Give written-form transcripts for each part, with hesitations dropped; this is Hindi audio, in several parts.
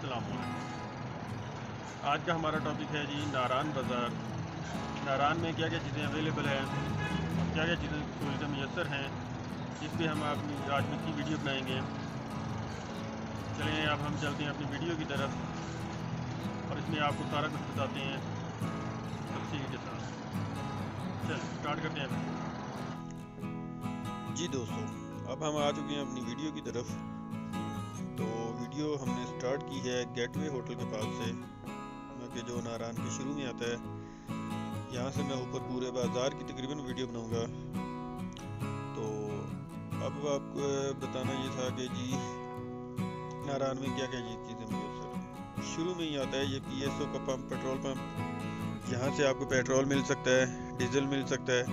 अस्सलाम वालेकुम। आज का हमारा टॉपिक है जी नारान बाज़ार। नारान में क्या क्या चीज़ें अवेलेबल हैं और क्या क्या चीज़ें सहूलतें मैसर हैं, इस पर हम अपनी आज की वीडियो बनाएंगे। चलें अब हम चलते हैं अपनी वीडियो की तरफ और इसमें आपको सारा कुछ बताते हैं तफसील के साथ। चल स्टार्ट करते हैं। जी दोस्तों, अब हम आ चुके हैं अपनी वीडियो की तरफ। तो वीडियो हमने स्टार्ट की है गेटवे होटल के पास से, कि जो नारान के शुरू में आता है। यहाँ से मैं ऊपर पूरे बाज़ार की तकरीबन वीडियो बनाऊंगा। तो अब आपको बताना ये था कि जी नारान में क्या क्या चीज़ें मिल। शुरू में ही आता है ये PSO का पंप, पेट्रोल पंप। यहाँ से आपको पेट्रोल मिल सकता है, डीजल मिल सकता है,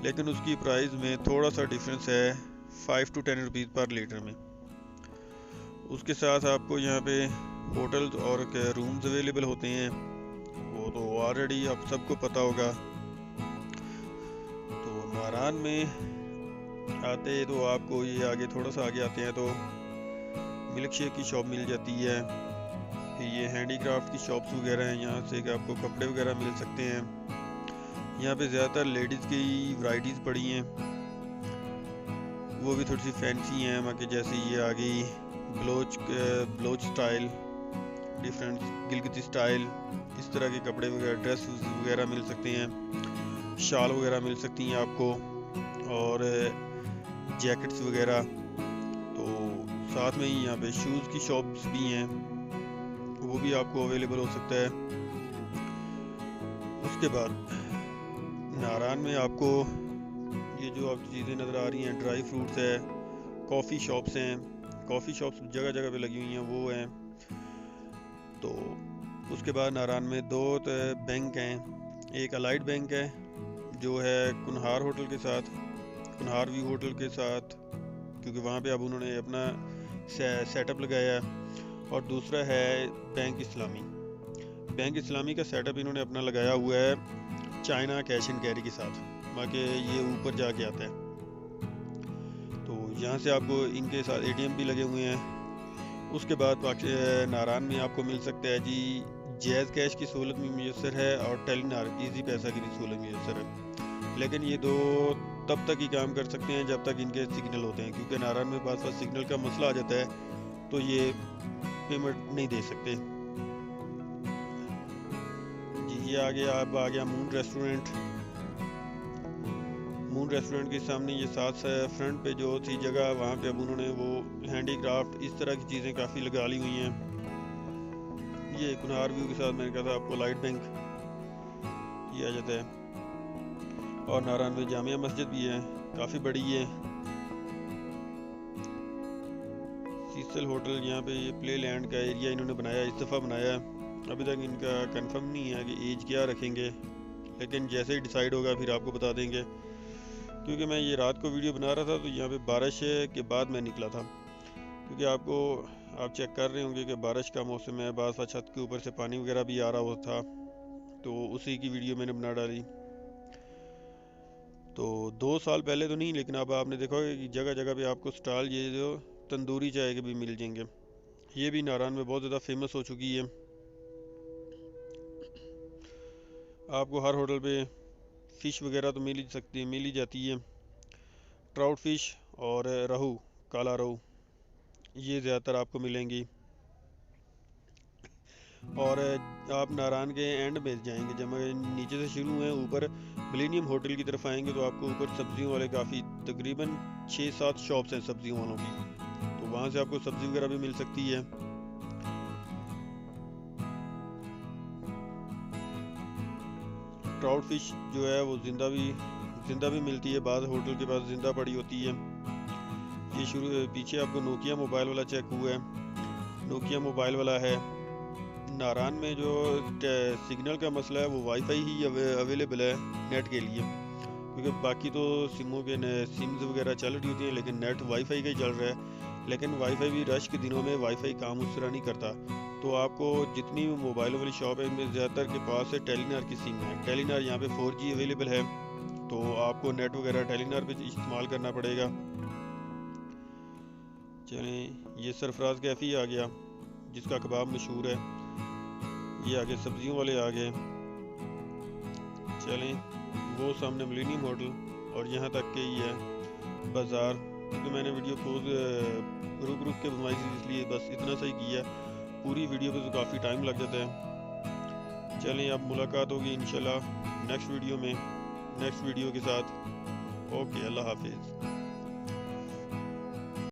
लेकिन उसकी प्राइस में थोड़ा सा डिफरेंस है, 5 to 10 रुपीज़ पर लीटर में। उसके साथ आपको यहाँ पे होटल्स और रूम्स अवेलेबल होते हैं, वो तो ऑलरेडी आप सबको पता होगा। तो नारान में आते तो आपको ये आगे थोड़ा सा आगे आते हैं तो मिल्क शेक की शॉप मिल जाती है। फिर ये हैंडीक्राफ्ट की शॉप्स वगैरह हैं, यहाँ से आपको कपड़े वगैरह मिल सकते हैं। यहाँ पे ज़्यादातर लेडीज़ की वैराइटीज़ पड़ी हैं, वो भी थोड़ी सी फैंसी हैं। बाकी जैसे ये आ गई Baloch style, different Gilgiti style, इस तरह के कपड़े वगैरह, ड्रेस वगैरह मिल सकते हैं, शाल वगैरह मिल सकती हैं आपको, और जैकेट्स वगैरह। तो साथ में ही यहाँ पे शूज़ की शॉप्स भी हैं, वो भी आपको अवेलेबल हो सकता है। उसके बाद नारान में आपको ये जो आप चीज़ें नज़र आ रही हैं, ड्राई फ्रूट्स है, कॉफ़ी शॉप्स हैं। कॉफ़ी शॉप्स जगह जगह पे लगी हुई हैं, वो हैं। तो उसके बाद नारान में दो बैंक हैं। एक अलाइड बैंक है जो है कुनहार होटल के साथ, कुनहार व्यू होटल के साथ, क्योंकि वहाँ पे अब उन्होंने अपना सेटअप लगाया है। और दूसरा है बैंक इस्लामी। बैंक इस्लामी का सेटअप इन्होंने अपना लगाया हुआ है चाइना कैश एंड कैरी के साथ, बाकी ये ऊपर जाके आता है। तो यहाँ से आपको इनके साथ ATM भी लगे हुए हैं। उसके बाद नारान में आपको मिल सकता है जी जैज़ कैश की सहूलत भी मैसर है और टेलीनार इजी पैसा की भी सहूलत मैसर है। लेकिन ये दो तब तक ही काम कर सकते हैं जब तक इनके सिग्नल होते हैं, क्योंकि नारान में बार सिग्नल का मसला आ जाता है तो ये पेमेंट नहीं दे सकते जी। ये आ गया मून रेस्टोरेंट। मून रेस्टोरेंट के सामने ये साथ फ्रंट पे जो थी जगह, वहाँ पे अब उन्होंने वो हैंडीक्राफ्ट इस तरह की चीज़ें काफ़ी लगा ली हुई हैं। ये कुनहार व्यू के साथ मैंने कहा था आपको लाइट बैंक ये आ जाता है। और नारान में जामिया मस्जिद भी है, काफ़ी बड़ी है। सीसल होटल, यहाँ पे ये प्ले लैंड का एरिया इन्होंने बनाया, इस दफ़ा बनाया। अभी तक इनका कंफर्म नहीं है कि एज क्या रखेंगे, लेकिन जैसे ही डिसाइड होगा फिर आपको बता देंगे। क्योंकि मैं ये रात को वीडियो बना रहा था तो यहाँ पे बारिश के बाद मैं निकला था, क्योंकि आप चेक कर रहे होंगे कि बारिश का मौसम है, बाज़ छत के ऊपर से पानी वगैरह भी आ रहा हुआ था, तो उसी की वीडियो मैंने बना डाली। तो 2 साल पहले तो नहीं, लेकिन अब आपने देखा कि जगह जगह पे आपको स्टॉल ये जो तंदूरी चाय के भी मिल जाएंगे। ये भी नारान में बहुत ज़्यादा फेमस हो चुकी है। आपको हर होटल पे फ़िश वगैरह तो मिल ही जाती है। ट्राउट फ़िश और रहू, काला रहू, ये ज़्यादातर आपको मिलेंगी। और आप नारान के एंड में जाएंगे, जब नीचे से शुरू हुए ऊपर मिलेनियम होटल की तरफ आएंगे तो आपको ऊपर सब्जियों वाले काफ़ी तकरीबन 6-7 शॉप्स हैं सब्जियों वालों की, तो वहाँ से आपको सब्ज़ी वगैरह भी मिल सकती है। ट्राउट फिश जो है वो ज़िंदा भी मिलती है, बाद होटल के पास ज़िंदा पड़ी होती है। ये पीछे आपको नोकिया मोबाइल वाला चेक हुआ है, नोकिया मोबाइल वाला है। नारान में जो सिग्नल का मसला है वो वाईफाई ही अवेलेबल है नेट के लिए, क्योंकि बाकी तो सिम्स वगैरह चल रही होती हैं, लेकिन नेट वाईफाई का ही चल रहा है। लेकिन वाईफाई भी रश के दिनों में वाईफाई काम उस तरह नहीं करता। तो आपको जितनी भी मोबाइलों वाली शॉप है इनमें ज़्यादातर के पास है टेलीनार की सिम है। टेलीनार यहाँ पे 4G अवेलेबल है, तो आपको नेट वगैरह टेलीनार पे इस्तेमाल करना पड़ेगा। चलें, ये सरफराज कैफ़ी आ गया, जिसका कबाब मशहूर है। ये आगे सब्जियों वाले आ गए। चलें, वो सामने मिलेनियम होटल और यहाँ तक के ही है बाज़ार। क्योंकि मैंने वीडियो पोज रुक रुक के बनवाई थी, इसलिए बस इतना सा ही किया। पूरी वीडियो पे तो काफ़ी टाइम लग जाता है। चलें, अब मुलाकात होगी इंशाल्लाह नेक्स्ट वीडियो में, नेक्स्ट वीडियो के साथ। ओके, अल्लाह हाफिज़।